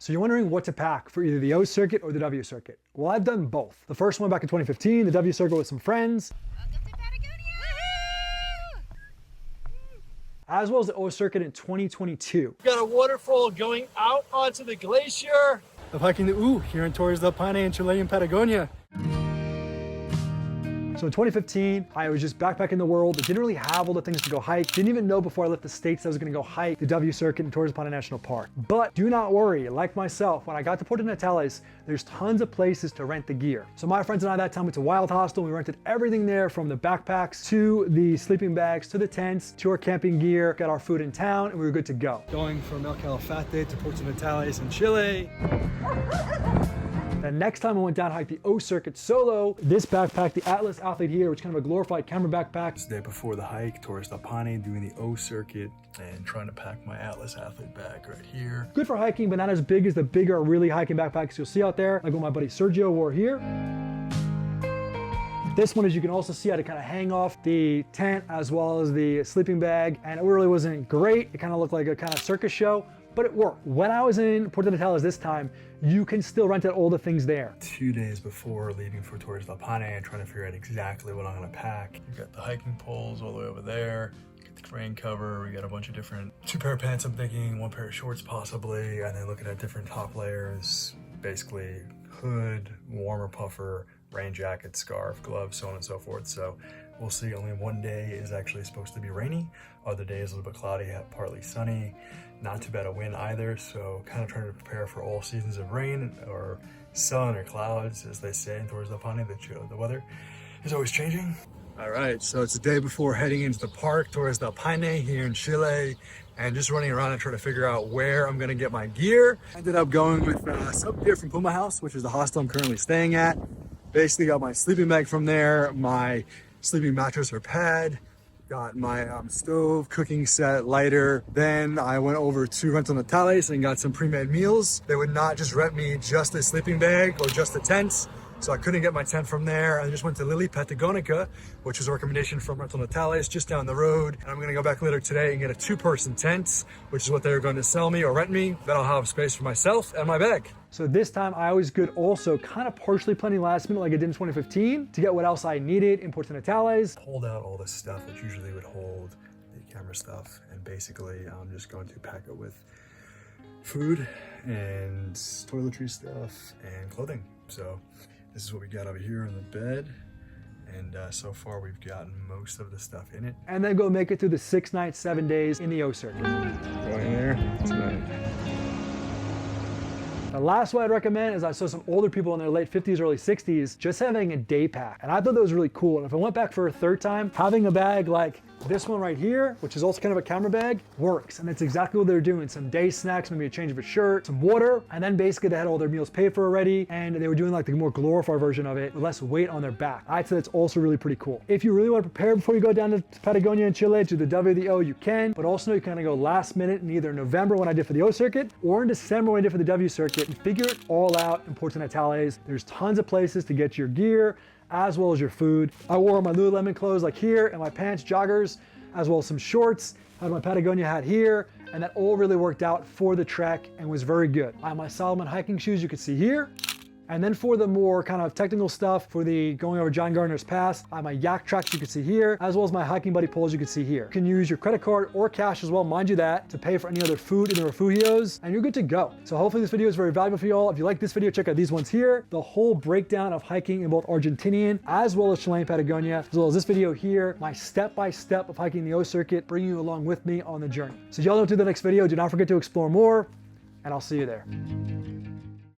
So you're wondering what to pack for either the O circuit or the W circuit. Well, I've done both. The first one back in 2015, the W circuit with some friends. Welcome to Patagonia! As well as the O circuit in 2022. We've got a waterfall going out onto the glacier. I'm hiking the here in Torres del Paine in Chilean Patagonia. So in 2015, I was just backpacking the world. I didn't really have all the things to go hike. Didn't even know before I left the States that I was gonna go hike the W circuit in Torres Paine National Park. But do not worry, like myself, when I got to Puerto Natales, there's tons of places to rent the gear. So my friends and I that time went to Wild Hostel. We rented everything there, from the backpacks to the sleeping bags, to the tents, to our camping gear, got our food in town, and we were good to go. Going from El Calafate to Puerto Natales in Chile. The next time I went down hike the O circuit solo, this backpack, the Atlas Athlete here, which is kind of a glorified camera backpack. It's the day before the hike, Torres del Paine, doing the O circuit and trying to pack my Atlas Athlete bag right here. Good for hiking, but not as big as the bigger, really hiking backpacks you'll see out there, like what my buddy Sergio wore here. This one, as you can also see, I had to kind of hang off the tent as well as the sleeping bag, and it really wasn't great. It kind of looked like a kind of circus show, but it worked. When I was in Puerto Natales this time, you can still rent out all the things there. 2 days before leaving for Torres del Paine and trying to figure out exactly what I'm gonna pack. We've got the hiking poles all the way over there. Get the rain cover. We got a bunch of different, 2 pair of pants I'm thinking, 1 pair of shorts possibly, and then looking at different top layers, basically hood, warmer puffer, rain jacket, scarf, gloves, so on and so forth. So we'll see. Only one day is actually supposed to be rainy. Other days a little bit cloudy, partly sunny. Not too bad a wind either. So kind of trying to prepare for all seasons of rain or sun or clouds, as they say in Torres del Paine. The weather is always changing. All right, so it's the day before heading into the park, Torres del Paine here in Chile, and just running around and trying to figure out where I'm gonna get my gear. Ended up going with some gear from Puma House, which is the hostel I'm currently staying at. Basically got my sleeping bag from there, my sleeping mattress or pad, got my stove, cooking set, lighter. Then I went over to Puerto Natales and got some pre-made meals. They would not just rent me just a sleeping bag or just a tent, so I couldn't get my tent from there. I just went to Chilean Patagonia, which was a recommendation from Puerto Natales, just down the road. And I'm gonna go back later today and get a 2-person tent, which is what they were going to sell me or rent me. Then I'll have space for myself and my bag. So this time I was good also kind of partially planning last minute like I did in 2015 to get what else I needed in Puerto Natales. Pulled out all the stuff that usually would hold the camera stuff, and basically I'm just going to pack it with food and toiletry stuff and clothing. So this is what we got over here in the bed. And so far we've gotten most of the stuff in it. And then go make it through the 6 nights, 7 days in the O circuit. Going in there tonight. The last one I'd recommend is I saw some older people in their late 50s, early 60s, just having a day pack. And I thought that was really cool. And if I went back for a 3rd time, having a bag like this one right here, which is also kind of a camera bag, works. And that's exactly what they're doing. Some day snacks, maybe a change of a shirt, some water, and then basically they had all their meals paid for already, and they were doing like the more glorified version of it with less weight on their back. I'd say that's also really pretty cool. If you really want to prepare before you go down to Patagonia in Chile to the W, the O, you can, but also you kind of go last minute in either November when I did for the O circuit or in December when I did for the W circuit and figure it all out in Puerto Natales. There's tons of places to get your gear as well as your food. I wore my Lululemon clothes like here and my pants, joggers, as well as some shorts. I had my Patagonia hat here, and that all really worked out for the trek and was very good. I have my Salomon hiking shoes you can see here. And then for the more kind of technical stuff, for the going over John Gardner's Pass, I have my yak tracks you can see here, as well as my hiking buddy poles you can see here. You can use your credit card or cash as well, mind you that, to pay for any other food in the refugios, and you're good to go. So hopefully this video is very valuable for you all. If you like this video, check out these ones here. The whole breakdown of hiking in both Argentinian as well as Chilean Patagonia, as well as this video here, my step-by-step of hiking the O circuit, bringing you along with me on the journey. So y'all know to the next video. Do not forget to explore more, and I'll see you there.